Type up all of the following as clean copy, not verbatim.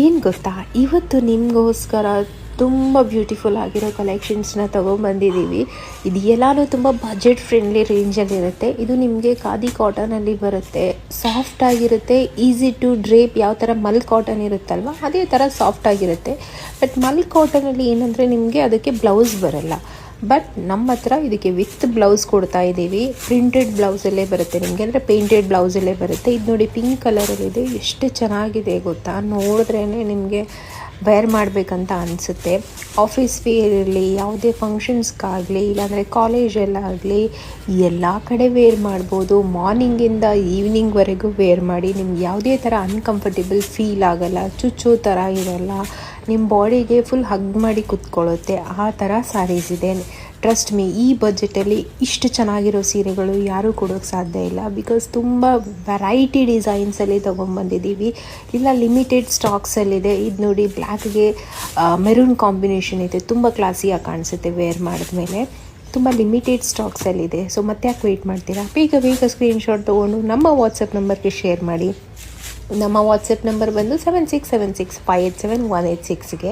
ಏನು ಗೊತ್ತಾ, ಇವತ್ತು ನಿಮಗೋಸ್ಕರ ತುಂಬ ಬ್ಯೂಟಿಫುಲ್ ಆಗಿರೋ ಕಲೆಕ್ಷನ್ಸ್ನ ತೊಗೊಂಬಂದಿದ್ದೀವಿ. ಇದು ಎಲ್ಲನೂ ತುಂಬ ಬಜೆಟ್ ಫ್ರೆಂಡ್ಲಿ ರೇಂಜಲ್ಲಿರುತ್ತೆ. ಇದು ನಿಮಗೆ ಖಾದಿ ಕಾಟನಲ್ಲಿ ಬರುತ್ತೆ, ಸಾಫ್ಟಾಗಿರುತ್ತೆ, ಈಸಿ ಟು ಡ್ರೇಪ್. ಯಾವ ಥರ ಮಲ್ ಕಾಟನ್ ಇರುತ್ತಲ್ವ ಅದೇ ಥರ ಸಾಫ್ಟಾಗಿರುತ್ತೆ. ಬಟ್ ಮಲ್ ಕಾಟನಲ್ಲಿ ಏನಂದರೆ ನಿಮಗೆ ಅದಕ್ಕೆ ಬ್ಲೌಸ್ ಬರಲ್ಲ. ಬಟ್ ನಮ್ಮ ಹತ್ರ ಇದಕ್ಕೆ ವಿತ್ ಬ್ಲೌಸ್ ಕೊಡ್ತಾ ಇದ್ದೀವಿ. ಪ್ರಿಂಟೆಡ್ ಬ್ಲೌಸಲ್ಲೇ ಬರುತ್ತೆ ನಿಮಗೆ, ಅಂದರೆ ಪೇಂಟೆಡ್ ಬ್ಲೌಸಲ್ಲೇ ಬರುತ್ತೆ. ಇದು ನೋಡಿ ಪಿಂಕ್ ಕಲರಲ್ಲಿದೆ, ಎಷ್ಟು ಚೆನ್ನಾಗಿದೆ ಗೊತ್ತಾ. ನೋಡಿದ್ರೇ ನಿಮಗೆ ವೇರ್ ಮಾಡಬೇಕಂತ ಅನಿಸುತ್ತೆ. ಆಫೀಸ್ ವೇರ್ ಇರಲಿ, ಯಾವುದೇ ಫಂಕ್ಷನ್ಸ್ಗಾಗಲಿ, ಇಲ್ಲಾಂದರೆ ಕಾಲೇಜಲ್ಲಾಗಲಿ, ಎಲ್ಲ ಕಡೆ ವೇರ್ ಮಾಡ್ಬೋದು. ಮಾರ್ನಿಂಗಿಂದ ಈವ್ನಿಂಗ್ವರೆಗೂ ವೇರ್ ಮಾಡಿ ನಿಮ್ಗೆ ಯಾವುದೇ ಥರ ಅನ್ಕಂಫರ್ಟೇಬಲ್ ಫೀಲ್ ಆಗೋಲ್ಲ, ಚುಚ್ಚೋ ಥರ ಇರೋಲ್ಲ, ನಿಮ್ಮ ಬಾಡಿಗೆ ಫುಲ್ ಹಗ್ ಮಾಡಿ ಕೂತ್ಕೊಳ್ಳುತ್ತೆ. ಆ ಥರ ಸ್ಯಾರೀಸ್ ಇದೆ. ಟ್ರಸ್ಟ್ ಮೀ, ಈ ಬಜೆಟಲ್ಲಿ ಇಷ್ಟು ಚೆನ್ನಾಗಿರೋ ಸೀರೆಗಳು ಯಾರೂ ಕೊಡೋಕ್ಕೆ ಸಾಧ್ಯ ಇಲ್ಲ. ಬಿಕಾಸ್ ತುಂಬ ವೆರೈಟಿ ಡಿಸೈನ್ಸಲ್ಲಿ ತೊಗೊಂಬಂದಿದ್ದೀವಿ. ಇಲ್ಲ ಲಿಮಿಟೆಡ್ ಸ್ಟಾಕ್ಸಲ್ಲಿದೆ. ಇದು ನೋಡಿ, ಬ್ಲ್ಯಾಕ್ಗೆ ಮೆರೂನ್ ಕಾಂಬಿನೇಷನ್ ಇದೆ, ತುಂಬ ಕ್ಲಾಸಿಯಾಗಿ ಕಾಣಿಸುತ್ತೆ ವೇರ್ ಮಾಡಿದ್ಮೇಲೆ. ತುಂಬ ಲಿಮಿಟೆಡ್ ಸ್ಟಾಕ್ಸಲ್ಲಿದೆ. ಸೊ ಮತ್ತೆ ಯಾಕೆ ವೆಯ್ಟ್ ಮಾಡ್ತೀರಾ, ಬೇಗ ಸ್ಕ್ರೀನ್ಶಾಟ್ ತೊಗೊಂಡು ನಮ್ಮ ವಾಟ್ಸಪ್ ನಂಬರ್ಗೆ ಶೇರ್ ಮಾಡಿ. ನಮ್ಮ ವಾಟ್ಸಪ್ ನಂಬರ್ ಬಂದು 7676587186ಗೆ.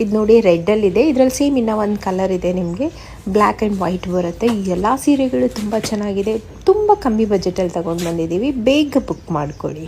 ಇದು ನೋಡಿ ರೆಡ್ಡಲ್ಲಿದೆ. ಇದರಲ್ಲಿ ಸೇಮ್ ಇನ್ನೂ ಒಂದು ಕಲರ್ ಇದೆ, ನಿಮಗೆ ಬ್ಲ್ಯಾಕ್ ಆ್ಯಂಡ್ ವೈಟ್ ಬರುತ್ತೆ. ಈ ಎಲ್ಲ ಸೀರೆಗಳು ತುಂಬ ಚೆನ್ನಾಗಿದೆ. ತುಂಬ ಕಮ್ಮಿ ಬಜೆಟಲ್ಲಿ ತೊಗೊಂಡು ಬಂದಿದ್ದೀವಿ. ಬೇಗ ಬುಕ್ ಮಾಡ್ಕೊಳ್ಳಿ.